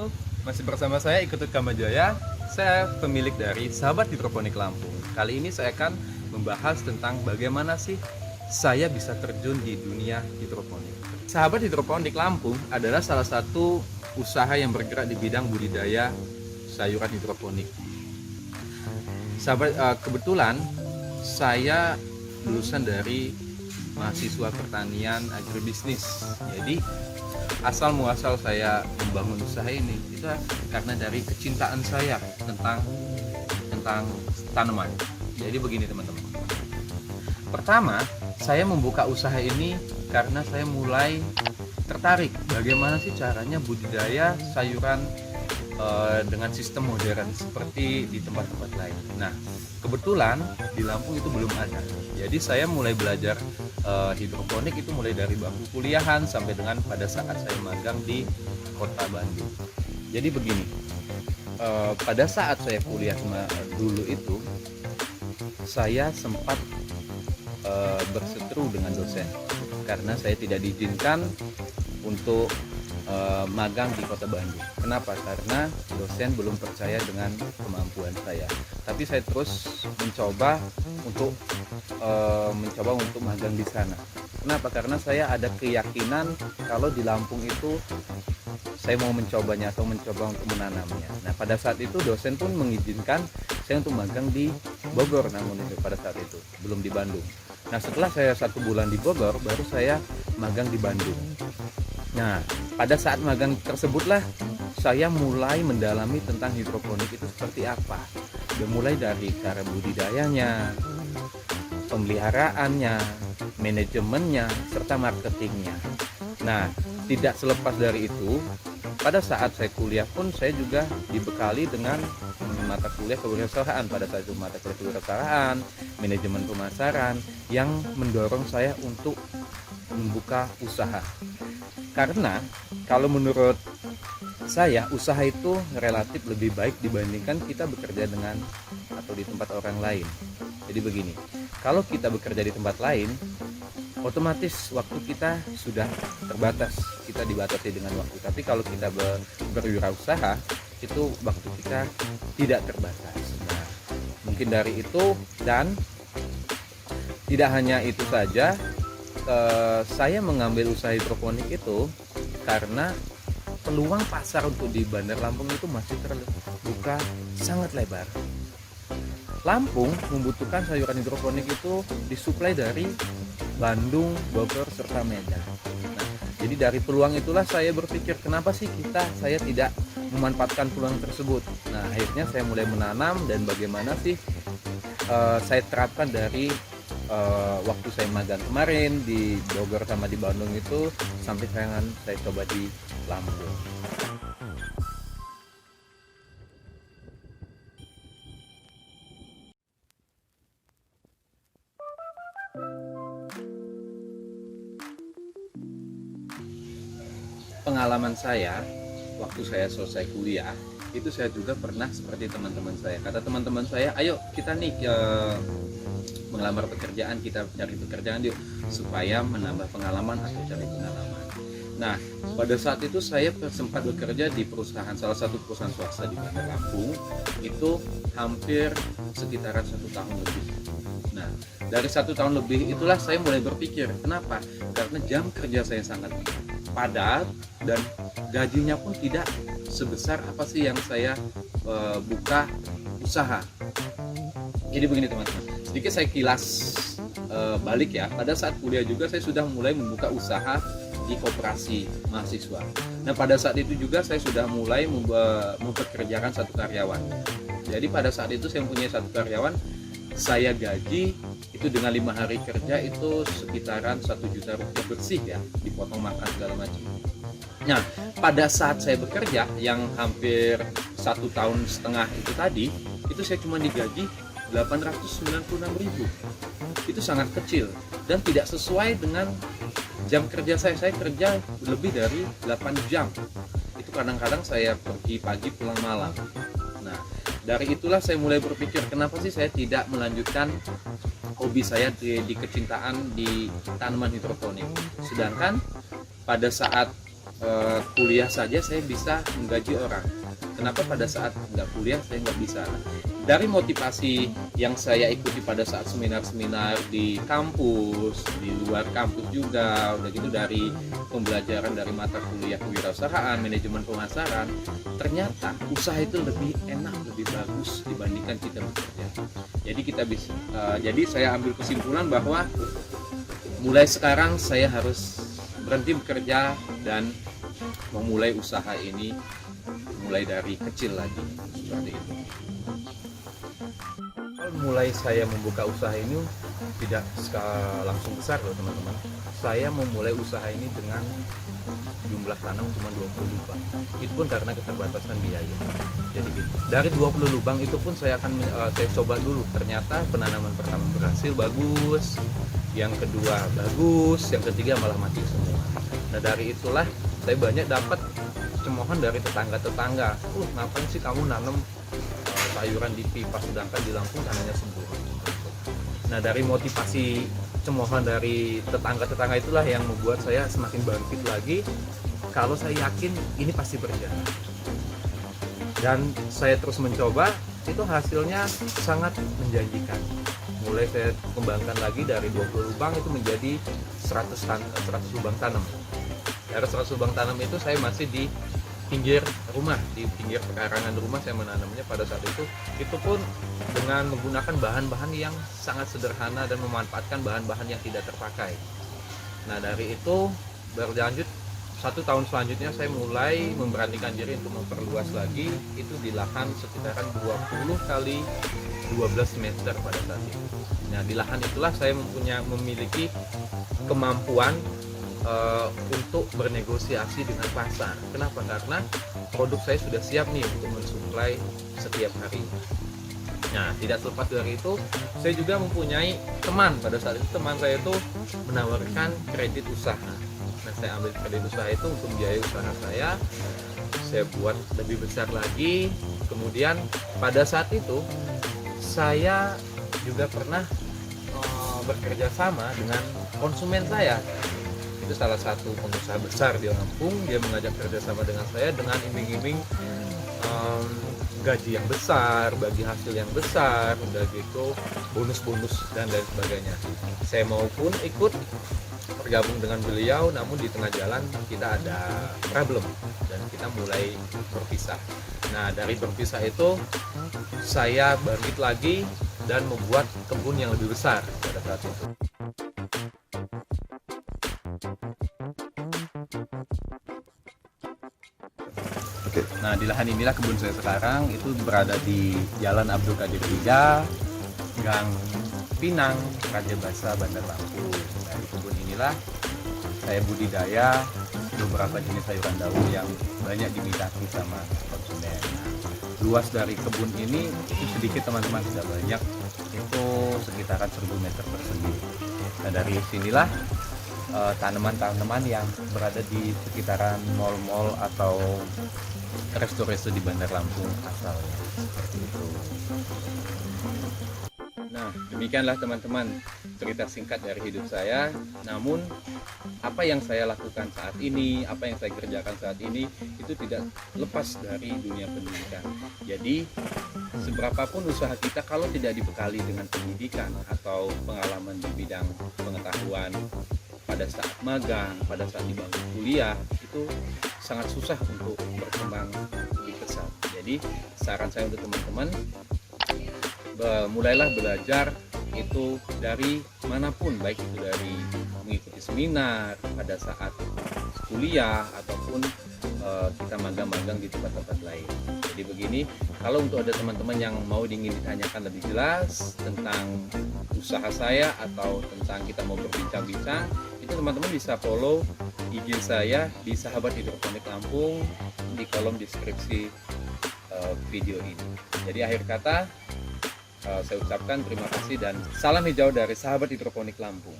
Halo, masih bersama saya Iketut Kamajaya. Saya pemilik dari Sahabat Hidroponik Lampung. Kali ini saya akan membahas tentang bagaimana sih saya bisa terjun di dunia hidroponik. Sahabat Hidroponik Lampung adalah salah satu usaha yang bergerak di bidang budidaya sayuran hidroponik. Kebetulan saya lulusan dari mahasiswa pertanian agribisnis. Jadi asal muasal saya membangun usaha ini itu karena dari kecintaan saya tentang tanaman. Jadi begini teman-teman. Pertama, saya membuka usaha ini karena saya mulai tertarik bagaimana sih caranya budidaya sayuran dengan sistem modern seperti di tempat-tempat lain. Nah, kebetulan di Lampung itu belum ada. Jadi saya mulai belajar hidroponik itu mulai dari bangku kuliahan sampai dengan pada saat saya magang di Kota Bandung. Jadi begini, pada saat saya kuliah dulu itu saya sempat berseteru dengan dosen karena saya tidak diizinkan untuk magang di Kota Bandung. Kenapa? Karena dosen belum percaya dengan kemampuan saya. Tapi saya terus mencoba untuk magang di sana. Kenapa? Karena saya ada keyakinan kalau di Lampung itu saya mau mencobanya atau mencoba untuk menanamnya. Nah, pada saat itu dosen pun mengizinkan saya untuk magang di Bogor, namun itu pada saat itu belum di Bandung. Nah, setelah saya 1 bulan di Bogor, baru saya magang di Bandung. Nah, pada saat magang tersebutlah saya mulai mendalami tentang hidroponik itu seperti apa. Mulai dari cara budidayanya, pemeliharaannya, manajemennya, serta marketingnya. Nah, tidak selepas dari itu, pada saat saya kuliah pun saya juga dibekali dengan mata kuliah kewirausahaan. Pada saat itu mata kuliah kewirausahaan, manajemen pemasaran yang mendorong saya untuk membuka usaha. Karena kalau menurut saya usaha itu relatif lebih baik dibandingkan kita bekerja dengan atau di tempat orang lain. Jadi begini, kalau kita bekerja di tempat lain, otomatis waktu kita sudah terbatas, kita dibatasi dengan waktu. Tapi kalau kita berwirausaha, itu waktu kita tidak terbatas. Nah, mungkin dari itu, dan tidak hanya itu saja, saya mengambil usaha hidroponik itu karena peluang pasar untuk di Bandar Lampung itu masih terbuka sangat lebar. Lampung membutuhkan sayuran hidroponik itu disuplai dari Bandung, Bogor, serta Medan. Nah, jadi dari peluang itulah saya berpikir kenapa sih saya tidak memanfaatkan peluang tersebut. Nah, akhirnya saya mulai menanam dan bagaimana sih saya terapkan dari waktu saya magang kemarin di Bogor sama di Bandung itu sampai saya coba di Lampung. Pengalaman saya waktu saya selesai kuliah itu saya juga pernah seperti teman-teman saya. Kata teman-teman saya, ayo kita nih mengelamar pekerjaan, kita cari pekerjaan yuk supaya menambah pengalaman atau cari pengalaman. Nah, pada saat itu saya sempat bekerja di salah satu perusahaan swasta di Bandar Lampung itu hampir sekitaran 1 tahun lebih. Nah, dari 1 tahun lebih itulah saya mulai berpikir, kenapa? Karena jam kerja saya sangat padat dan gajinya pun tidak sebesar apa sih yang saya buka usaha. Jadi begini teman-teman, sedikit saya kilas balik ya. Pada saat kuliah juga saya sudah mulai membuka usaha di koperasi mahasiswa. Nah, pada saat itu juga saya sudah mulai mempekerjakan 1 karyawan. Jadi pada saat itu saya mempunyai 1 karyawan, saya gaji itu dengan 5 hari kerja itu sekitaran 1 juta rupiah bersih ya, dipotong makan segala macam. Nah, pada saat saya bekerja yang hampir 1,5 tahun itu tadi, itu saya cuma digaji 896.000. Itu sangat kecil dan tidak sesuai dengan jam kerja saya. Saya kerja lebih dari 8 jam. Itu kadang-kadang saya pergi pagi pulang malam. Nah, dari itulah saya mulai berpikir kenapa sih saya tidak melanjutkan hobi saya di kecintaan di tanaman hidroponik. Sedangkan pada saat kuliah saja saya bisa menggaji orang. Kenapa pada saat nggak kuliah saya nggak bisa? Dari motivasi yang saya ikuti pada saat seminar-seminar di kampus, di luar kampus juga, udah gitu dari pembelajaran dari mata kuliah kewirausahaan, manajemen pemasaran, ternyata usaha itu lebih enak, lebih bagus dibandingkan kita bekerja. Jadi jadi saya ambil kesimpulan bahwa mulai sekarang saya harus berhenti bekerja dan memulai usaha ini mulai dari kecil lagi, seperti itu. Mulai saya membuka usaha ini tidak langsung besar loh teman-teman. Saya memulai usaha ini dengan jumlah tanam cuma 20 lubang. Itu pun karena keterbatasan biaya. Jadi dari 20 lubang itu pun saya coba dulu. Ternyata penanaman pertama berhasil, bagus. Yang kedua bagus, yang ketiga malah mati semua. Nah dari itulah saya banyak dapat cemoohan dari tetangga-tetangga. Ngapain sih kamu nanam sayuran di pipa sedangkan di Lampung tanahnya subur. Nah dari motivasi cemoohan dari tetangga-tetangga itulah yang membuat saya semakin bangkit lagi kalau saya yakin ini pasti berjalan. Dan saya terus mencoba, itu hasilnya sangat menjanjikan. Mulai saya kembangkan lagi dari 20 lubang itu menjadi 100 lubang tanam. Dari 100 lubang tanam itu saya masih di pinggir rumah, di pinggir pekarangan rumah saya menanamnya pada saat itu pun dengan menggunakan bahan-bahan yang sangat sederhana dan memanfaatkan bahan-bahan yang tidak terpakai. Nah dari itu berlanjut 1 tahun selanjutnya saya mulai memberanikan diri untuk memperluas lagi, itu di lahan sekitaran 20 kali 12 meter pada saat itu. Nah di lahan itulah saya memiliki kemampuan untuk bernegosiasi dengan pasar. Kenapa? Karena produk saya sudah siap nih untuk mensuplai setiap hari. Nah, tidak terlepas dari itu, saya juga mempunyai teman. Pada saat itu teman saya itu menawarkan kredit usaha. Nah, saya ambil kredit usaha itu untuk membiayai usaha saya. Saya buat lebih besar lagi. Kemudian pada saat itu saya juga pernah bekerja sama dengan konsumen saya. Itu salah satu pengusaha besar di Lampung. Dia mengajak kerjasama dengan saya dengan iming-iming gaji yang besar, bagi hasil yang besar, udah gitu bonus-bonus dan lain sebagainya. Saya maupun ikut bergabung dengan beliau, namun di tengah jalan kita ada problem dan kita mulai berpisah. Nah dari berpisah itu saya bangkit lagi dan membuat kebun yang lebih besar pada saat itu. Nah di lahan inilah kebun saya sekarang, itu berada di Jalan Abdul Qadir 3, Gang Pinang, Raja Basa, Bandar Lampung. Nah di kebun inilah saya budidaya beberapa jenis sayuran daun yang banyak diminati sama konsumen. Nah, luas dari kebun ini itu sedikit teman-teman, sudah banyak, itu sekitaran 1000 meter persegi. Nah dari sinilah tanaman-tanaman yang berada di sekitaran mal-mal atau resto-resto di Bandar Lampung asalnya, seperti itu. Nah, demikianlah teman-teman cerita singkat dari hidup saya. Namun apa yang saya lakukan saat ini, apa yang saya kerjakan saat ini, itu tidak lepas dari dunia pendidikan. Jadi seberapapun usaha kita, kalau tidak dibekali dengan pendidikan atau pengalaman di bidang pengetahuan pada saat magang, pada saat di bangku kuliah, itu sangat susah untuk berkembang lebih pesat. Jadi saran saya untuk teman-teman, mulailah belajar itu dari manapun, baik itu dari mengikuti seminar pada saat kuliah ataupun kita magang-magang di tempat-tempat lain. Jadi begini, kalau untuk ada teman-teman yang mau ingin ditanyakan lebih jelas tentang usaha saya atau tentang kita mau berbincang-bincang, itu teman-teman bisa follow IG saya di Sahabat Hidroponik Lampung di kolom deskripsi video ini. Jadi akhir kata saya ucapkan terima kasih dan salam hijau dari Sahabat Hidroponik Lampung.